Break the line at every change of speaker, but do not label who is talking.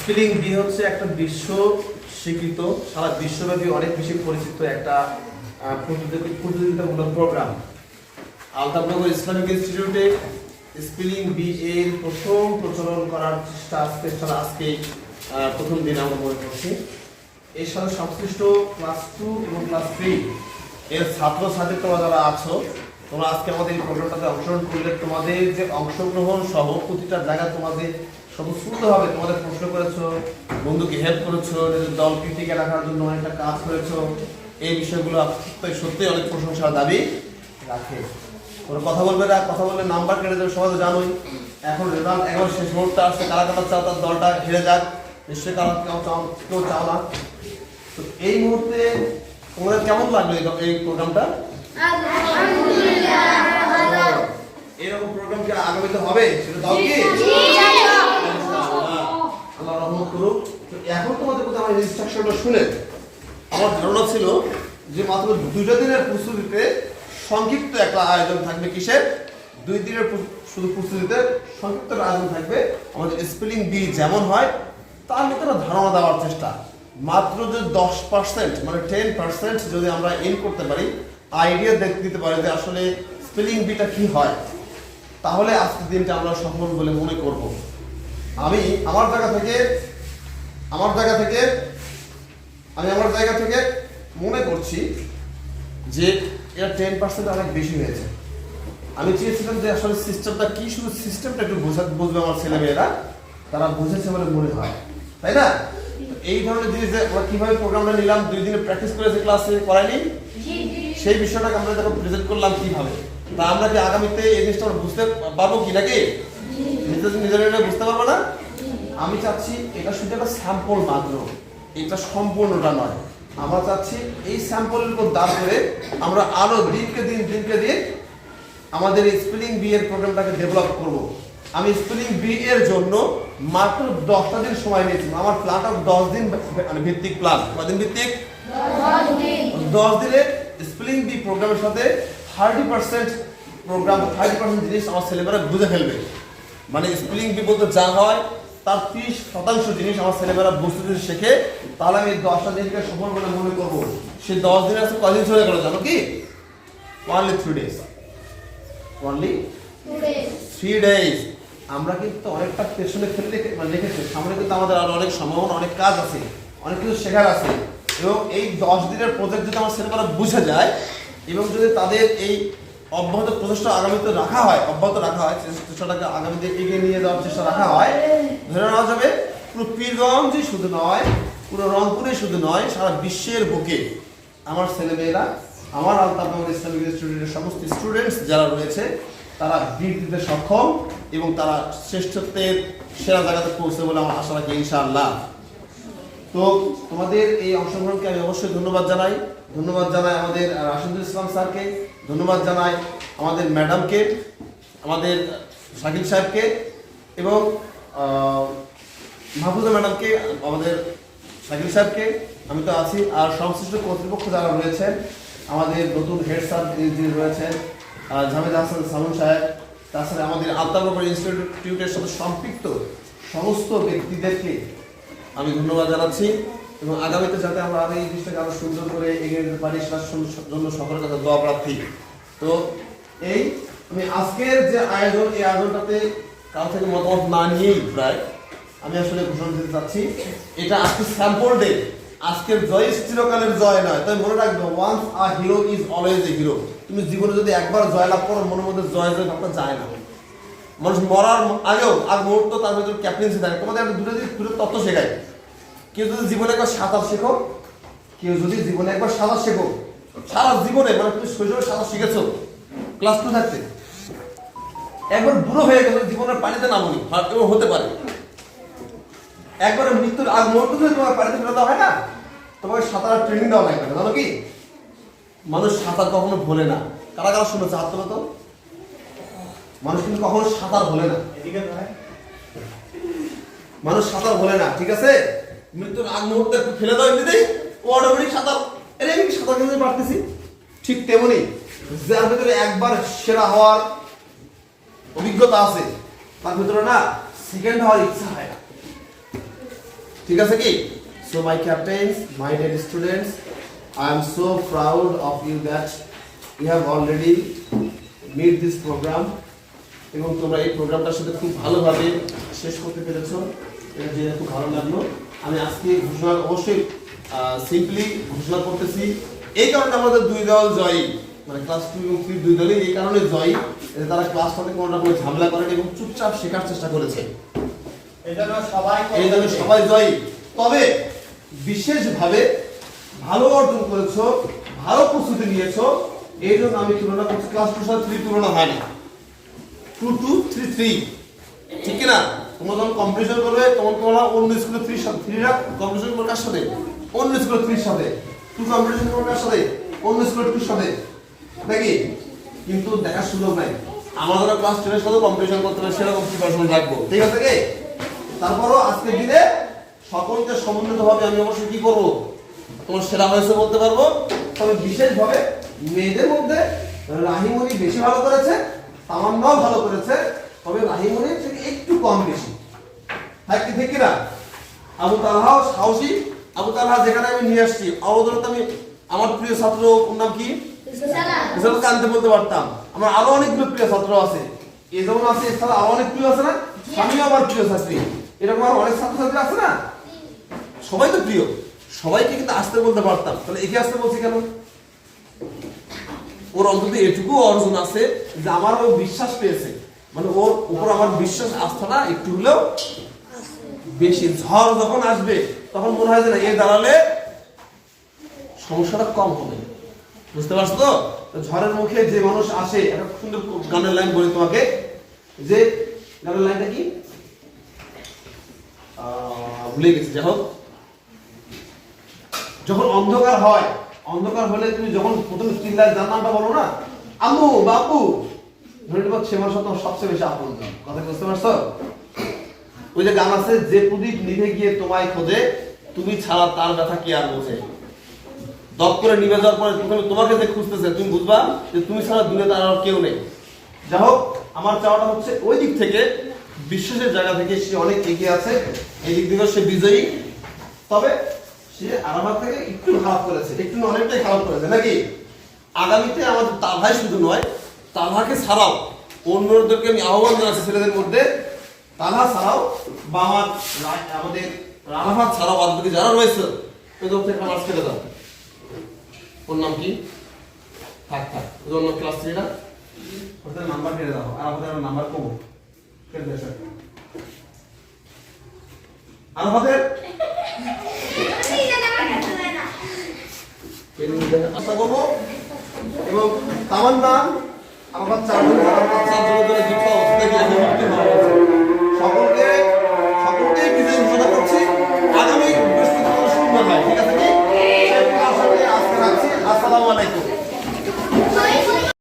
Spelling B হচ্ছে একটা বিশ্ব স্বীকৃত, সারা বিশ্বব্যাপী অনেক বেশি পরিচিত একটা প্রতিযোগিতামূলক প্রোগ্রাম। আলতাফনগর ইসলামিক ইনস্টিটিউটে স্পেলিং বি এর প্রথম প্রচলন করার চেষ্টা আজকে প্রথম দিন আমরা মনে করছি। এর সাথে সংশ্লিষ্ট ক্লাস 2 এবং ক্লাস 3 এর ছাত্রছাত্রী তোমরা যারা আছো, তোমরা আজকে আমাদের এই প্রোগ্রামটাতে অংশগ্রহণ করলে তোমাদের যে অংশগ্রহণ সহ প্রতিটা জায়গায় তোমাদের স্বতঃস্ফূর্তভাবে তোমাদের প্রশ্ন করেছো, বন্ধুকে হেল্প করেছো, নিজের দলকে টিকে রাখার জন্য অনেকটা কাজ করেছো, এই বিষয়গুলো সত্যি অনেক প্রশংসার দাবি রাখে। কোনো কথা বলবে না, কথা বললে নাম্বার কেটে দেবে, সবাই তো জানোই। এখন রেজাল্ট একবার শেষ মুহূর্তে আসছে, কারা কারা চাও তার দলটা হেরে যাক, নিশ্চয়ই কারা কেউ চাও না। তো এই মুহূর্তে তোমাদের কেমন লাগলো এই প্রোগ্রামটা? এরকম প্রোগ্রাম কি আগামীতে হবে? সেটা দাও কি? আল্লাহ রহমত করুক। তো এখন তোমাদের প্রতি আমার ইনস্ট্রাকশনটা শুনে আমার ধারণা ছিল যে মাত্র 2 দিনের প্রস্তুতিতে সংক্ষিপ্ত একটা আয়োজন থাকবে। কিসের? 2 দিনের শুধু প্রস্তুতিতে সংক্ষিপ্ত আয়োজন থাকবে। আমাদের স্পেলিং বি যেমন হয় তার মতো ধারণা দেওয়ার চেষ্টা। মাত্র যে 10% মানে 10% যদি আমরা ইন করতে পারি, আইডিয়া দিতে পারি যে আসলে স্পেলিং বিটা কি হয়, তাহলে আজকের দিনটা আমরা সফল বলে মনে করব। আমি আমার জায়গা থেকে মনে করছি যে এটা 10% অনেক বেশি হয়েছে। আমি চেয়েছিলাম যে আসলে সিস্টেমটা কি, শুধু সিস্টেমটা একটু বুঝবে আমার ছেলেমেয়েরা, তারা বুঝেছে বলে মনে হয়, তাই না? এই ধরনের জিনিস আমরা কিভাবে প্রোগ্রামটা নিলাম, 2 দিনে প্র্যাকটিস করেছে, ক্লাসে করাইনি, সেই বিষয়টাকে আমরা যখন প্রেজেন্ট করলাম কিভাবে, তা আমরা কি আগামীতে এই জিনিসটা আমরা বুঝতে পারবো কি নাকি? নিজেরা বুঝতে পারবো না? আমি চাচ্ছি এটা শুধু একটা স্যাম্পল মাত্র, এটা সম্পূর্ণটা নয়। আমরা চাচ্ছি এই স্যাম্পলের উপর দাঁড় করে আমরা আরো দিনকে দিন আমাদের এই স্পেলিং বি এর প্রোগ্রামটাকে ডেভেলপ করব। আমি স্পেলিং বি এর জন্য মাত্র 10টা দিন সময় নিয়েছি। আমার প্ল্যানটা 10 দিন মানে ভিত্তিক প্ল্যান। কদিন ভিত্তিক? 10 দিনে স্পেলিং বি প্রোগ্রামের সাথে 30% প্রোগ্রাম, 30% জিনিস আমার ছেলেমেয়েরা বুঝে ফেলবে। মানে স্পেলিং বি বলতে যা হয় তার 30% জিনিস আমার ছেলেমেয়েরা বুঝতে যদি শেখে, তাহলে আমি 10টা দিনকে সফল বলে মনে করব। সেই 10 দিন আছে কদিন চলে গেল জানো কি? Only 3 days. Only 3 days. আমরা কিন্তু অনেকটা পেছনে ফেলে রেখেছি। সামনে কিন্তু আমাদের আরো অনেক সম্ভাবনা, অনেক কাজ আছে, অনেক কিছু শেখার আছে। এবং এই 10 দিনের প্রজেক্ট যদি আমার ছেলেমেয়েরা বুঝে যায় এবং যদি তাদের এই অব্যাহত প্রচেষ্টা আগামীতে রাখা হয়, চেষ্টাটাকে আগামীতে এগিয়ে নিয়ে যাওয়ার চেষ্টা রাখা হয়, ধরে নেওয়া যাবে পুরো পীরগঞ্জই শুধু নয়, পুরো রংপুরে শুধু নয়, সারা বিশ্বের বুকে আমার ছেলেমেয়েরা, আমার আলতাফনগর ইসলামিক ইনস্টিটিউটের সমস্ত স্টুডেন্টস যারা রয়েছে, তারা বিট দিতে সক্ষম এবং তারা শ্রেষ্ঠত্বের সেরা জায়গাতে পৌঁছে বলে আমার আশা রাখি ইনশাআল্লাহ। তো তোমাদের এই অংশগ্রহণকে আমি অবশ্যই ধন্যবাদ জানাই আমাদের রাশিদুল ইসলাম স্যারকে, ধন্যবাদ জানাই আমাদের ম্যাডামকে, আমাদের শাকিল সাহেবকে এবং মাহফুজা ম্যাডামকে, আমাদের শাকিল সাহেবকে, আমি তো আছি, আর সংশ্লিষ্ট কর্তৃপক্ষ যারা রয়েছেন, আমাদের নতুন হেড স্যার যিনি রয়েছেন জাভেদ হাসান সালুন সাহেব, তাছাড়া আমাদের আলতাফনগর ইনস্টিটিউটের সাথে সম্পৃক্ত সমস্ত ব্যক্তিদেরকে আমি ধন্যবাদ জানাচ্ছি। এবং আগামীতে যাতে আমরা এই জিনিসটাকে আরো সুন্দর করে এগিয়ে নিতে পারি সেটার জন্য সকলের কাছে দোয়া প্রার্থী। তো এই আমি আজকের যে আয়োজন, এই আয়োজনটাতে কারো থেকে মতামত না নিয়েই প্রায় আমি আসলে ঘোষণা দিতে চাচ্ছি, এটা আজকে স্যাম্পল ডে। আজকের জয় চিরকালের জয় নয়, তাই মনে রাখবে, once a hero is always a hero. তুমি জীবনে যদি একবার জয় লাভ করো, মনের মধ্যে জয় ভাবটা যায় না। মানুষ মরার আগেও আর মুহূর্ত তার ভিতরে ক্যাপ্টেন্সি থাকে। তোমাদের একটা দুটো তত্ত্ব শেখায়। কেউ যদি জীবনে একবার সাঁতার শেখো, সারা জীবনে, মানে তুমি শৈশবে সাঁতার শিখেছো ক্লাস 2 থাকতে, একবার বুড়ো হয়ে গেলে জীবনের পানিতে নামনি, এবং হতে পারে একবারে মৃত্যুর আগ মুহূর্ত যদি তোমার পানিতে ফেলে দেওয়া হয় না, তোমাকে সাঁতার ট্রেনিং দেওয়া লাগবে না, জানো কি? মানুষ সাঁতার কখনো ভোলে না। কারা কারা শুনেছে হাত তোলো তো? মানুষ কিন্তু কখনো সাঁতার ভোলে না, মানুষ সাঁতার ভোলে না, ঠিক আছে? মৃত্যুর আগ মুহূর্তে ফেলে দাও এমনিতেই, ও অটোমেটিক সাঁতার, আমি সাঁতার কিন্তু পারতেছি। ঠিক তেমনি যার ভিতরে একবার সেরা হওয়ার অভিজ্ঞতা আছে, তার ভিতরে না সেকেন্ড হওয়ার ইচ্ছা হয় না। ঠিক আছে কি? So my captains, my dear students, I am so proud of you that you have already made this program এবং তোমরা এই প্রোগ্রামটার সাথে খুব ভালোভাবে শেষ করতে পেরেছো, এটা জেনে খুব ভালো লাগলো। আমি আজকে ঘোষণা অবশ্যই সিম্পলি ঘোষণা করতেছি, এই কারণে আমাদের দুই দল জয়ী, মানে ক্লাস 2 এবং 3 দুই দলই এই কারণে জয়ী যে তারা ক্লাস করতে কোনো রকম ঝামেলা করেনি এবং চুপচাপ শেখার চেষ্টা করেছে। এই জন্য সবাই জয়ী। তবে বিশেষভাবে ভালো অর্জন করেছো, ভালো প্রস্তুতি নিয়েছো, এই জন্য আমি তুলনা করছি ক্লাস 2 সাথে 3 তুলনা হয় না, 2 2 3 3, ঠিক কি না? তোমরা যখন কম্পিটিশন করবে তখন তোমরা অন্য স্কুলে 3 সাথে 3 রা কম্পিটিশন করবে কার সাথে? অন্য স্কুলে 3 সাথে। 2 কম্পিটিশন করবে কার সাথে? অন্য স্কুলে 2 সাথে, নাকি? কিন্তু দেখার সুযোগ নাই, আমাদের ক্লাস 10 এর সাথে কম্পিটিশন করতে হবে, সেরকম প্রিপারেশন রাখবো, ঠিক আছে কি? তারপরও আজকের দিনে সকলকে সমন্বিতভাবে আমি অবশ্যই কি করব, তোমার সেরা হয়েছে বলতে পারবো। তবে বিশেষভাবে মেয়েদের মধ্যে রাহিমণি বেশি ভালো করেছে, তামান্নাও ভালো করেছে, তবে রাহিমণির থেকে একটু কম বেশি, ঠিক কিনা? আবু তালহাও সাহসী। আবু তালহা যেখানে আমি নিয়ে আসছি অবদরত, আমি আমার প্রিয় ছাত্র নাম কি কানতে বলতে পারতাম। আমার আরো অনেকগুলো প্রিয় ছাত্র আছে, এ যেমন আছে, এছাড়া আরো অনেক প্রিয় আছে না? আমিও আমার প্রিয় ছাত্রী, এরকম আরো অনেক ছাত্রছাত্রী আছে না? সবাই তো প্রিয়, সবাইকে কিন্তু আসতে বলতে পারতাম, তাহলে একে আসতে বলছি কেন? ওর অন্তত এটুকু অর্জন আছে যে আমার ও বিশ্বাস পেয়েছে, মানে ওর উপর আমার বিশ্বাস আস্থাটা একটু হলেও বেশি। ঝড় যখন আসবে তখন মনে হয় যে না, এ দাঁড়ালে সমস্যাটা কম হবে, বুঝতে পারছো তো? ঝড়ের মুখে যে মানুষ আসে, একটা সুন্দর গানের লাইন বলি তোমাকে, যে গানের লাইনটা কি ভুলে গেছি, যাই হোক, যখন অন্ধকার হয়, অন্ধকার হলে তুমি যখন প্রথমে চিল্লায় যার নামটা বলো না, আম্মু বাবু, ধরে নেব সে মানুষ তোমার সবচেয়ে বেশি আপন। কথা বুঝতে পারছো? ওই যে গান আছে, যে প্রদীপ নিভে গিয়ে তোমায় খোঁজে, তুমি ছাড়া তার ব্যথা কি আর বোঝে। দপ করে নিভে যাওয়ার পরে প্রথমে তোমাকে যে খুঁজতেছে, তুমি বুঝবা যে তুমি ছাড়া দুনিয়াতে আর কেউ নেই। যাই হোক, আমার চাওয়াটা হচ্ছে ওই দিক থেকে, বিশ্বাসের জায়গা থেকে সে অনেক এগিয়ে আছে, এই দিক থেকে সে বিজয়ী। তবে সে আরাফাত থেকে একটু খারাপ করেছে, একটু অনেকটাই খারাপ করেছে, নাকি? আগামীতে আমাদের তালহাই শুধু নয়, তালহাকে ছাড়াও অন্যদেরকে আমি আহ্বান জানাচ্ছি, ছেলেদের মধ্যে তালহা ছাড়াও বা আমাদের আরাফাত ছাড়াও বাদ বাকি যারা রয়েছে ওদের থেকে আমার ছেড়ে দাও। ওর নাম কি? থাক থাক, ওদের নাম ক্লাস 3 না, ওদের নাম্বার কেটে দাও, আর আমাদের নাম্বার কমো কেটে দেয় স্যার। আরাফাতের আশা করবো, এবং তামান্না আমার সকলকে বিজয় ঘোষণা করছি। আগামী বৃহস্পতিবার শুরু হয়, ঠিক আছে কি? আজকে রাখছি। আসসালামু আলাইকুম।